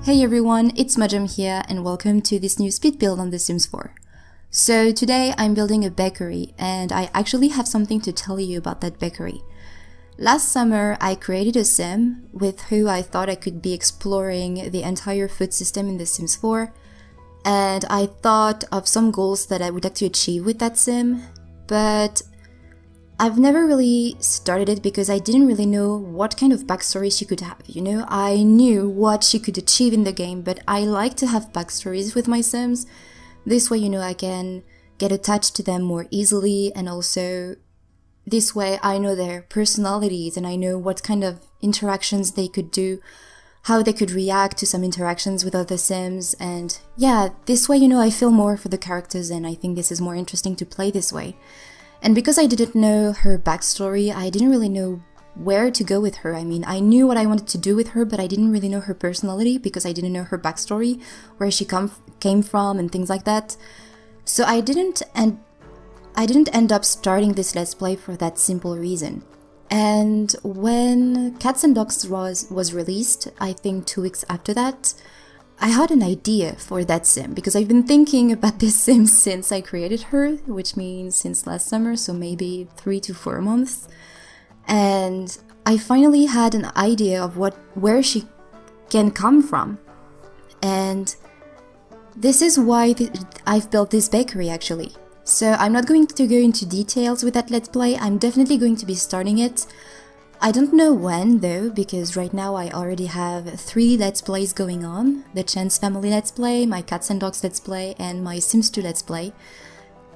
Hey everyone, it's Majam here and welcome to this new speed build on The Sims 4. So today I'm building a bakery and I actually have something to tell you about that bakery. Last summer I created a sim with who I thought I could be exploring the entire food system in The Sims 4, and I thought of some goals that I would like to achieve with that sim, but I've never really started it because I didn't really know what kind of backstory she could have, you know? I knew what she could achieve in the game, but I like to have backstories with my sims. This way, I can get attached to them more easily, and also this way I know their personalities and I know what kind of interactions they could do, how they could react to some interactions with other sims, and yeah, this way, I feel more for the characters and I think this is more interesting to play this way. And because I didn't know her backstory, I didn't really know where to go with her. I mean, I knew what I wanted to do with her, but I didn't really know her personality because I didn't know her backstory, where she came from and things like that. So I didn't end up starting this Let's Play for that simple reason. And when Cats and Dogs was released, I think 2 weeks after that, I had an idea for that sim because I've been thinking about this sim since I created her, which means since last summer, so maybe 3 to 4 months. And I finally had an idea of where she can come from. And this is why I've built this bakery actually. So I'm not going to go into details with that Let's Play, I'm definitely going to be starting it. I don't know when though, because right now I already have 3 Let's Plays going on. The Chance Family Let's Play, my Cats and Dogs Let's Play, and my Sims 2 Let's Play.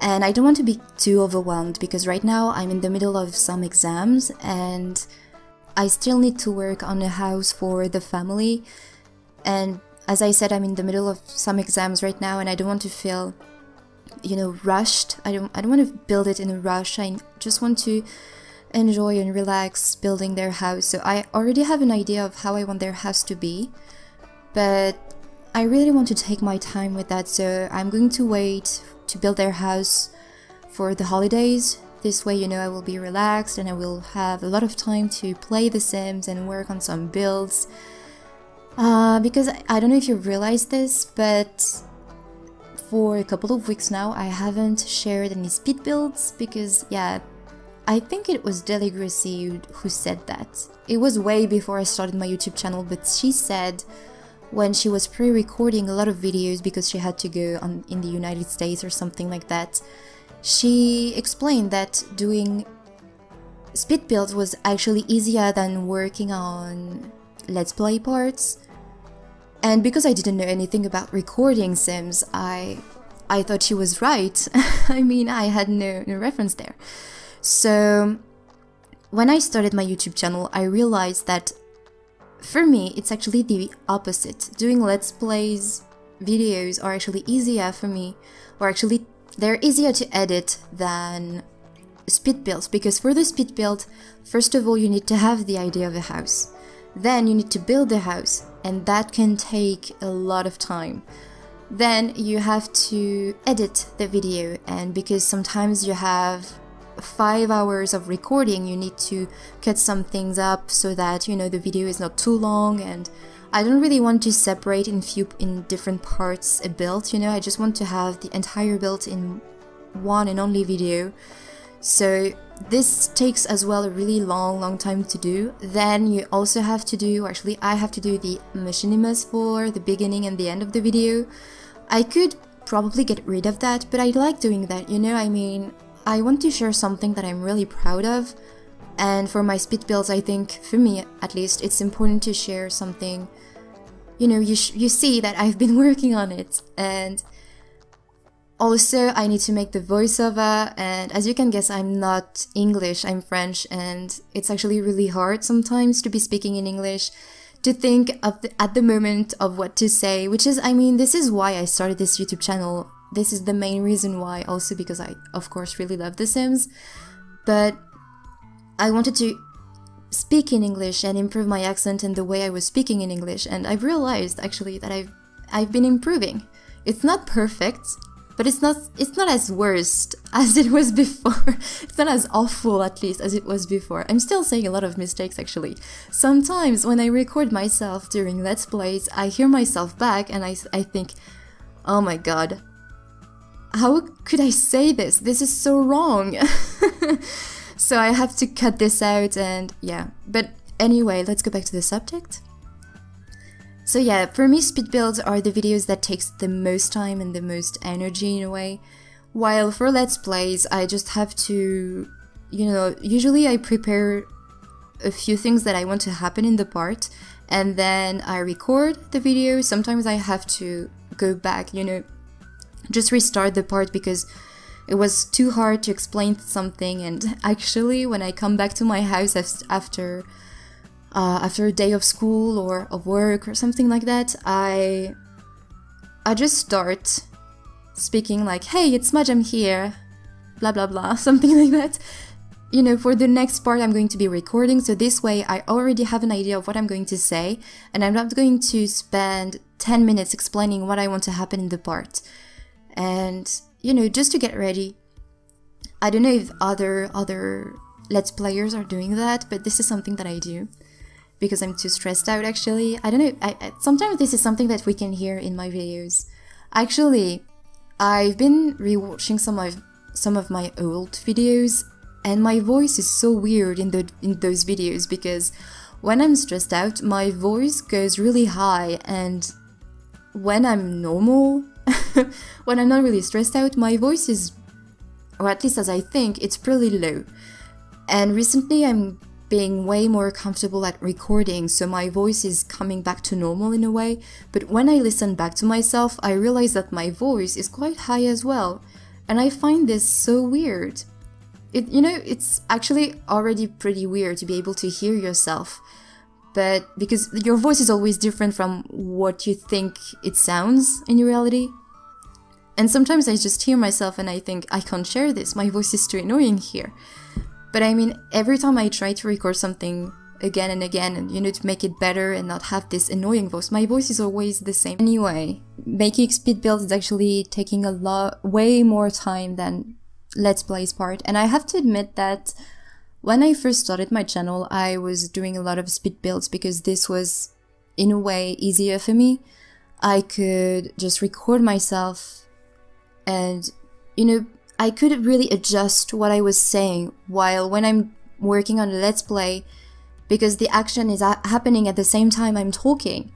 And I don't want to be too overwhelmed because right now I'm in the middle of some exams and I still need to work on a house for the family. And as I said, I'm in the middle of some exams right now and I don't want to feel, rushed. I don't want to build it in a rush. I just want to enjoy and relax building their house. So I already have an idea of how I want their house to be, but I really want to take my time with that, so I'm going to wait to build their house for the holidays. This way, I will be relaxed and I will have a lot of time to play The Sims and work on some builds. Because I don't know if you realized this, but for a couple of weeks now I haven't shared any speed builds because, yeah, I think it was Deligracy who said that. It was way before I started my YouTube channel, but she said when she was pre-recording a lot of videos because she had to go in the United States or something like that, she explained that doing speed builds was actually easier than working on Let's Play parts. And because I didn't know anything about recording Sims, I thought she was right. I mean, I had no reference there. So when I started my YouTube channel, I realized that for me, it's actually the opposite. Doing Let's Plays videos are actually easier for me, or actually they're easier to edit than speed builds, because for the speed build, first of all, you need to have the idea of a house. Then you need to build the house, and that can take a lot of time. Then you have to edit the video, and because sometimes you have 5 hours of recording, you need to cut some things up so that the video is not too long, and I don't really want to separate in different parts a build, I just want to have the entire build in one and only video. So this takes as well a really long time to do. Then you also have to do, actually I have to do the machinimas for the beginning and the end of the video. I could probably get rid of that, but I like doing that, I mean, I want to share something that I'm really proud of, and for my speed builds, I think, for me at least, it's important to share something, you see that I've been working on it. And also, I need to make the voiceover, and as you can guess, I'm not English, I'm French, and it's actually really hard sometimes to be speaking in English, to think at the moment of what to say, which is, I mean, this is why I started this YouTube channel. This is the main reason why, also because I, of course, really love The Sims, but I wanted to speak in English and improve my accent and the way I was speaking in English, and I've realized, actually, that I've been improving. It's not perfect, but it's not as worst as it was before. It's not as awful, at least, as it was before. I'm still saying a lot of mistakes, actually. Sometimes when I record myself during Let's Plays, I hear myself back and I think, oh my god, how could I say this? This is so wrong. So I have to cut this out, and yeah. But anyway, let's go back to the subject. So yeah, for me, speed builds are the videos that takes the most time and the most energy in a way. While for Let's Plays, I just have to, usually I prepare a few things that I want to happen in the part, and then I record the video. Sometimes I have to go back, just restart the part because it was too hard to explain something. And actually, when I come back to my house after a day of school or of work or something like that, I just start speaking like, hey, it's Majam here, blah blah blah, something like that. For the next part I'm going to be recording, so this way I already have an idea of what I'm going to say, and I'm not going to spend 10 minutes explaining what I want to happen in the part. And, just to get ready. I don't know if other Let's Players are doing that, but this is something that I do. Because I'm too stressed out, actually. I don't know, sometimes this is something that we can hear in my videos. Actually, I've been rewatching some of my old videos, and my voice is so weird in those videos, because when I'm stressed out, my voice goes really high, and when I'm normal, when I'm not really stressed out, my voice is, or at least as I think, it's pretty low. And recently I'm being way more comfortable at recording, so my voice is coming back to normal in a way, but when I listen back to myself, I realize that my voice is quite high as well, and I find this so weird. It's actually already pretty weird to be able to hear yourself, but because your voice is always different from what you think it sounds in reality. And sometimes I just hear myself and I think, I can't share this, my voice is too annoying here. But I mean, every time I try to record something again and again, and to make it better and not have this annoying voice, my voice is always the same. Anyway, making speed builds is actually taking way more time than Let's Plays part. And I have to admit that when I first started my channel, I was doing a lot of speed builds because this was, in a way, easier for me. I could just record myself and, I could really adjust what I was saying, while when I'm working on a Let's Play, because the action is happening at the same time I'm talking,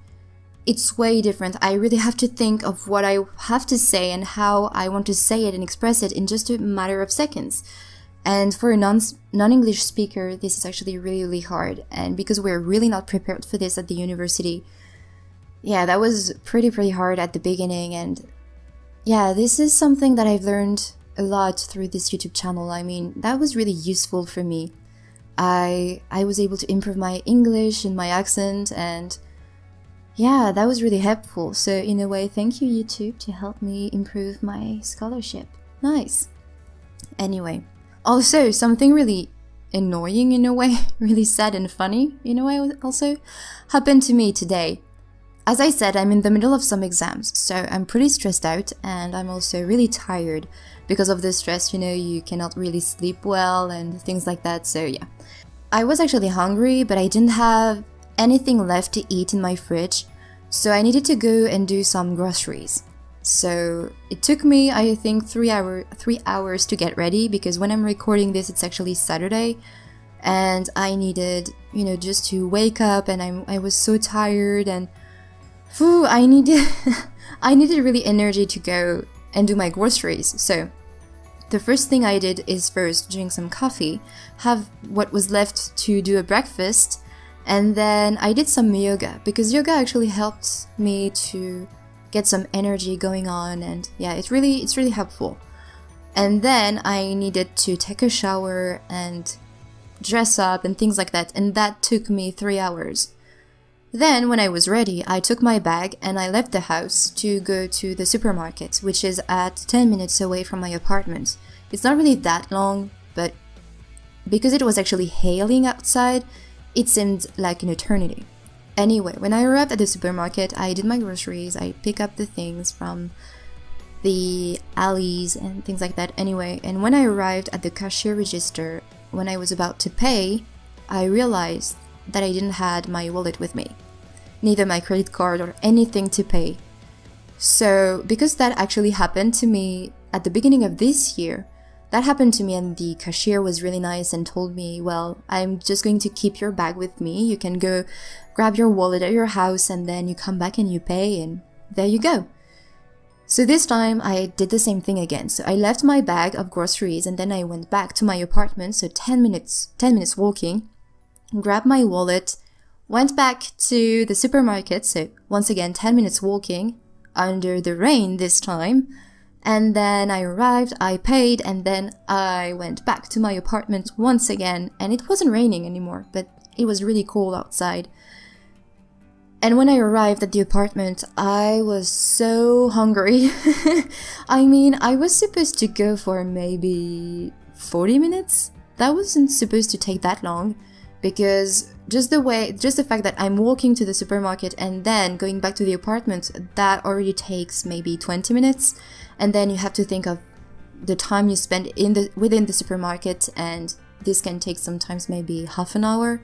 it's way different. I really have to think of what I have to say and how I want to say it and express it in just a matter of seconds. And for a non-English speaker, this is actually really, really hard. And because we're really not prepared for this at the university, yeah, that was pretty hard at the beginning. And yeah, this is something that I've learned a lot through this YouTube channel. I mean, that was really useful for me. I was able to improve my English and my accent, and yeah, that was really helpful. So in a way, thank you YouTube to help me improve my scholarship. Nice. Anyway, also something really annoying in a way, really sad and funny in a way also, happened to me today. As I said, I'm in the middle of some exams, so I'm pretty stressed out, and I'm also really tired because of the stress, you cannot really sleep well and things like that, so yeah. I was actually hungry, but I didn't have anything left to eat in my fridge, so I needed to go and do some groceries. So it took me, I think, 3 hours to get ready, because when I'm recording this, it's actually Saturday, and I needed, just to wake up, and I was so tired, and I needed really energy to go and do my groceries. So the first thing I did is first drink some coffee, have what was left to do a breakfast, and then I did some yoga, because yoga actually helped me to get some energy going on, and yeah, it's really helpful. And then I needed to take a shower and dress up and things like that, and that took me 3 hours. Then, when I was ready, I took my bag and I left the house to go to the supermarket, which is at 10 minutes away from my apartment. It's not really that long, but because it was actually hailing outside, it seemed like an eternity. Anyway, when I arrived at the supermarket, I did my groceries, I picked up the things from the alleys and things like that anyway. And when I arrived at the cashier register, when I was about to pay, I realized that I didn't have my wallet with me, neither my credit card or anything to pay. So because that actually happened to me at the beginning of this year, that happened to me, and the cashier was really nice and told me, well, I'm just going to keep your bag with me. You can go grab your wallet at your house and then you come back and you pay, and there you go. So this time I did the same thing again. So I left my bag of groceries and then I went back to my apartment. So 10 minutes walking, grabbed my wallet, went back to the supermarket. So once again, 10 minutes walking under the rain this time. And then I arrived, I paid, and then I went back to my apartment once again. And it wasn't raining anymore, but it was really cold outside. And when I arrived at the apartment, I was so hungry. I mean, I was supposed to go for maybe 40 minutes. That wasn't supposed to take that long, because just the fact that I'm walking to the supermarket and then going back to the apartment, that already takes maybe 20 minutes. And then you have to think of the time you spend within the supermarket, and this can take sometimes maybe half an hour.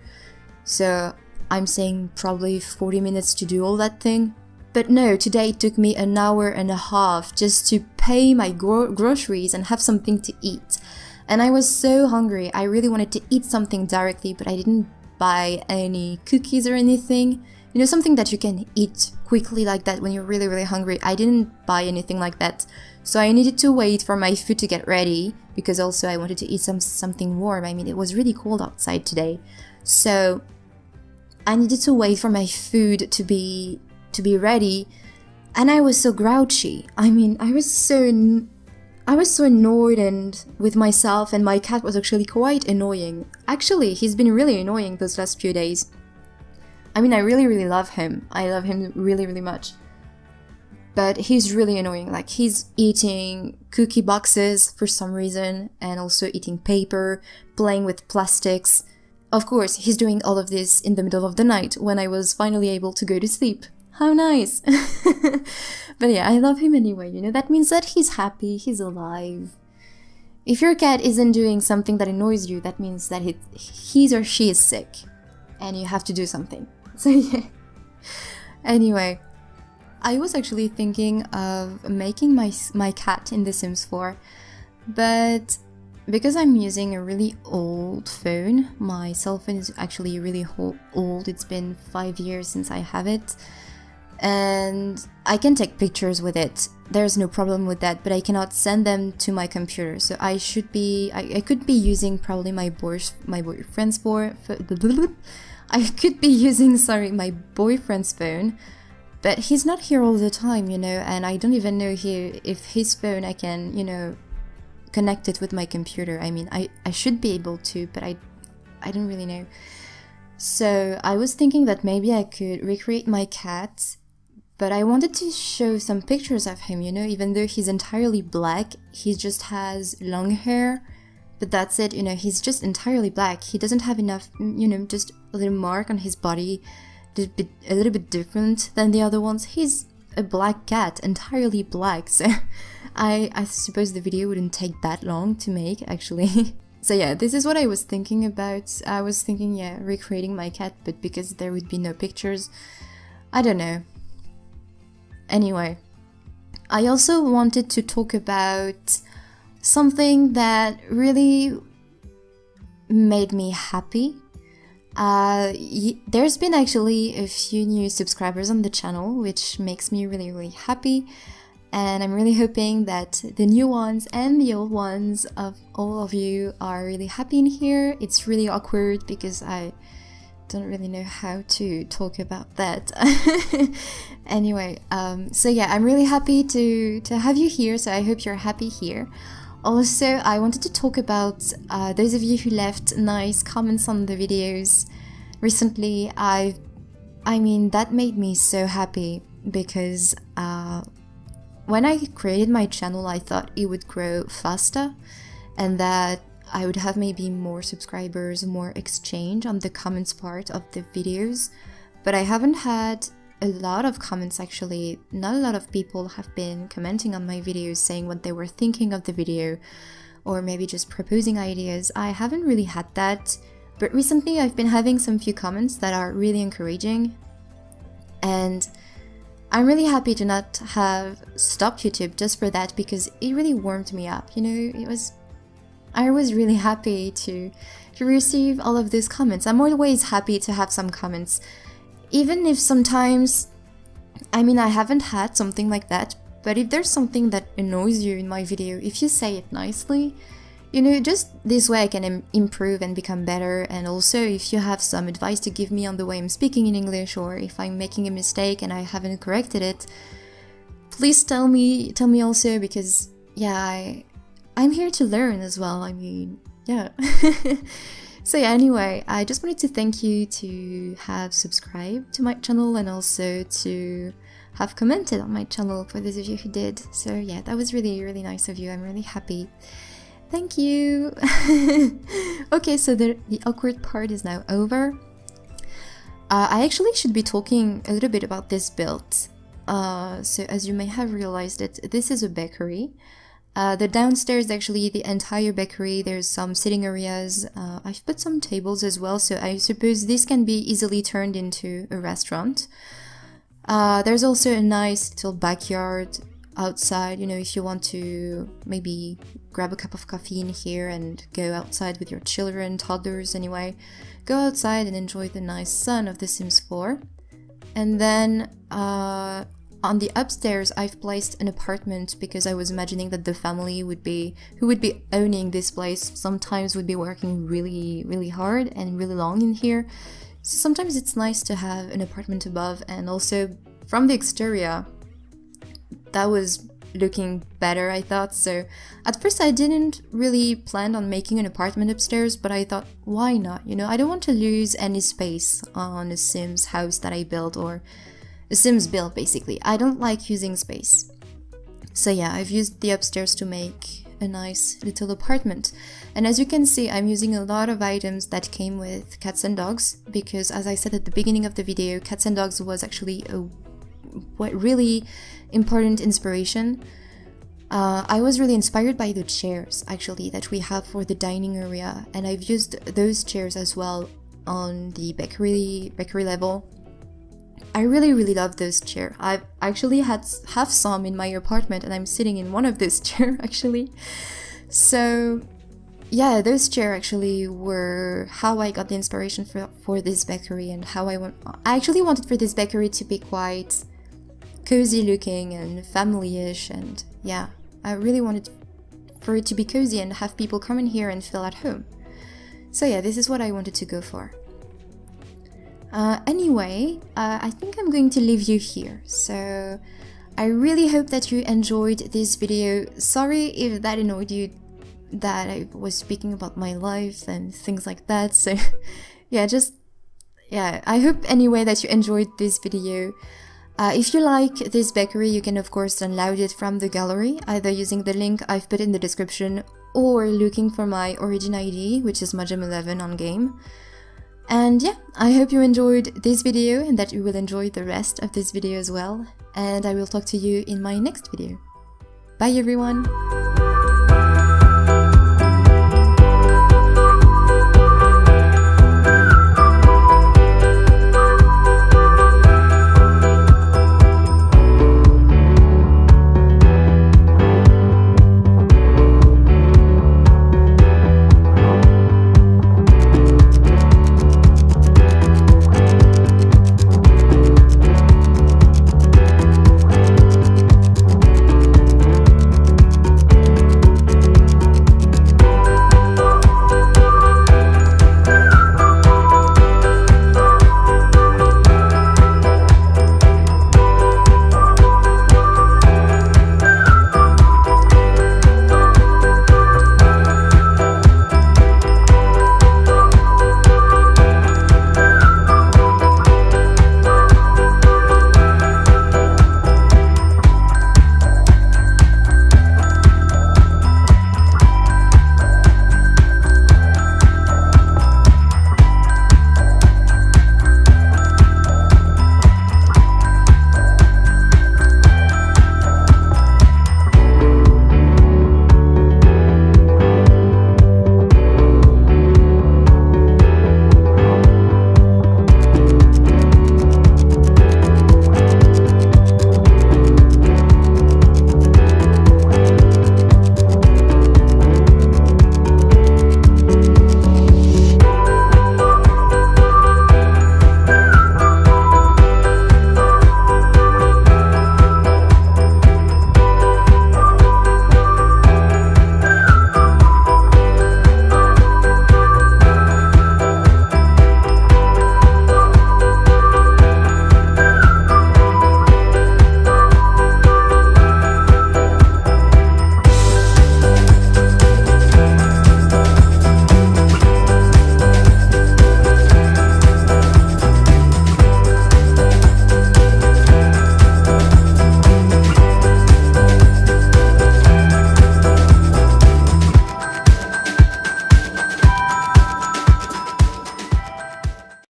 So I'm saying probably 40 minutes to do all that thing. But no, today it took me an hour and a half just to pay my groceries and have something to eat. And I was so hungry. I really wanted to eat something directly, but I didn't buy any cookies or anything. You know, something that you can eat quickly like that when you're really, really hungry. I didn't buy anything like that. So I needed to wait for my food to get ready, because also I wanted to eat something warm. I mean, it was really cold outside today. So I needed to wait for my food to be ready. And I was so grouchy. I mean, I was so annoyed and with myself, and my cat was actually quite annoying. Actually, he's been really annoying those last few days. I mean, I really, really love him. I love him really, really much. But he's really annoying. Like, he's eating cookie boxes for some reason, and also eating paper, playing with plastics. Of course, he's doing all of this in the middle of the night when I was finally able to go to sleep. How nice! But yeah, I love him anyway, you know, that means that he's happy, he's alive. If your cat isn't doing something that annoys you, that means that he or she is sick, and you have to do something. So yeah. Anyway, I was actually thinking of making my cat in The Sims 4, but because I'm using a really old phone, my cell phone is actually really old, it's been 5 years since I have it, and I can take pictures with it, there's no problem with that, but I cannot send them to my computer, so I could be using probably my boyfriend's my boyfriend's phone, but he's not here all the time, you know, and I don't even know if his phone I can, you know, connect it with my computer. I mean, I should be able to, but I don't really know. So I was thinking that maybe I could recreate my cat, but I wanted to show some pictures of him, you know, even though he's entirely black, he just has long hair, but that's it, you know, he's just entirely black. He doesn't have enough, you know, just a little mark on his body, a little bit different than the other ones. He's a black cat, entirely black, so I suppose the video wouldn't take that long to make, actually. So yeah, this is what I was thinking about. I was thinking, yeah, recreating my cat, but because there would be no pictures, I don't know. Anyway, I also wanted to talk about something that really made me happy. There's been actually a few new subscribers on the channel, which makes me really, really happy. And I'm really hoping that the new ones and the old ones of all of you are really happy in here. It's really awkward because I don't really know how to talk about that. Anyway, so yeah, I'm really happy to have you here, so I hope you're happy here. Also, I wanted to talk about those of you who left nice comments on the videos recently. I mean, that made me so happy because when I created my channel, I thought it would grow faster and that I would have maybe more subscribers, more exchange on the comments part of the videos, but I haven't had a lot of comments actually. Not a lot of people have been commenting on my videos saying what they were thinking of the video, or maybe just proposing ideas. I haven't really had that, but recently I've been having some few comments that are really encouraging, and I'm really happy to not have stopped YouTube just for that, because it really warmed me up, you know. I was really happy to receive all of those comments. I'm always happy to have some comments, even if sometimes, I mean, I haven't had something like that, but if there's something that annoys you in my video, if you say it nicely, you know, just this way I can improve and become better. And also, if you have some advice to give me on the way I'm speaking in English, or if I'm making a mistake and I haven't corrected it, please tell me also, because yeah, I'm here to learn as well. I mean, yeah. So yeah, anyway, I just wanted to thank you to have subscribed to my channel, and also to have commented on my channel, for those of you who did. So yeah, that was really, really nice of you. I'm really happy. Thank you. Okay, so the awkward part is now over. I actually should be talking a little bit about this build. So as you may have realized, this is a bakery. The downstairs, actually the entire bakery, there's some sitting areas. I've put some tables as well, so I suppose this can be easily turned into a restaurant. There's also a nice little backyard outside, you know, if you want to maybe grab a cup of coffee in here and go outside with your children, toddlers anyway. Go outside and enjoy the nice sun of The Sims 4. And then on the upstairs, I've placed an apartment, because I was imagining that the family who would be owning this place sometimes would be working really, really hard and really long in here. So sometimes it's nice to have an apartment above. And also from the exterior, that was looking better, I thought. So at first I didn't really plan on making an apartment upstairs, but I thought, why not? You know, I don't want to lose any space on a Sims house that I built, or a Sims build basically. I don't like using space. So yeah, I've used the upstairs to make a nice little apartment. And as you can see, I'm using a lot of items that came with cats and dogs, because as I said at the beginning of the video, cats and dogs was actually a really important inspiration. I was really inspired by the chairs actually that we have for the dining area, and I've used those chairs as well on the bakery level. I really, really love those chairs. I've actually have some in my apartment, and I'm sitting in one of those chairs actually. So yeah, those chairs actually were how I got the inspiration for this bakery, and how I actually wanted for this bakery to be quite cozy looking and family-ish, and yeah, I really wanted for it to be cozy and have people come in here and feel at home. So yeah, this is what I wanted to go for. Anyway, I think I'm going to leave you here. So I really hope that you enjoyed this video. Sorry if that annoyed you, that I was speaking about my life and things like that. So yeah, I hope anyway that you enjoyed this video. If you like this bakery, you can of course download it from the gallery, either using the link I've put in the description, or looking for my origin ID, which is Majam11 on game. And yeah, I hope you enjoyed this video, and that you will enjoy the rest of this video as well. And I will talk to you in my next video. Bye everyone!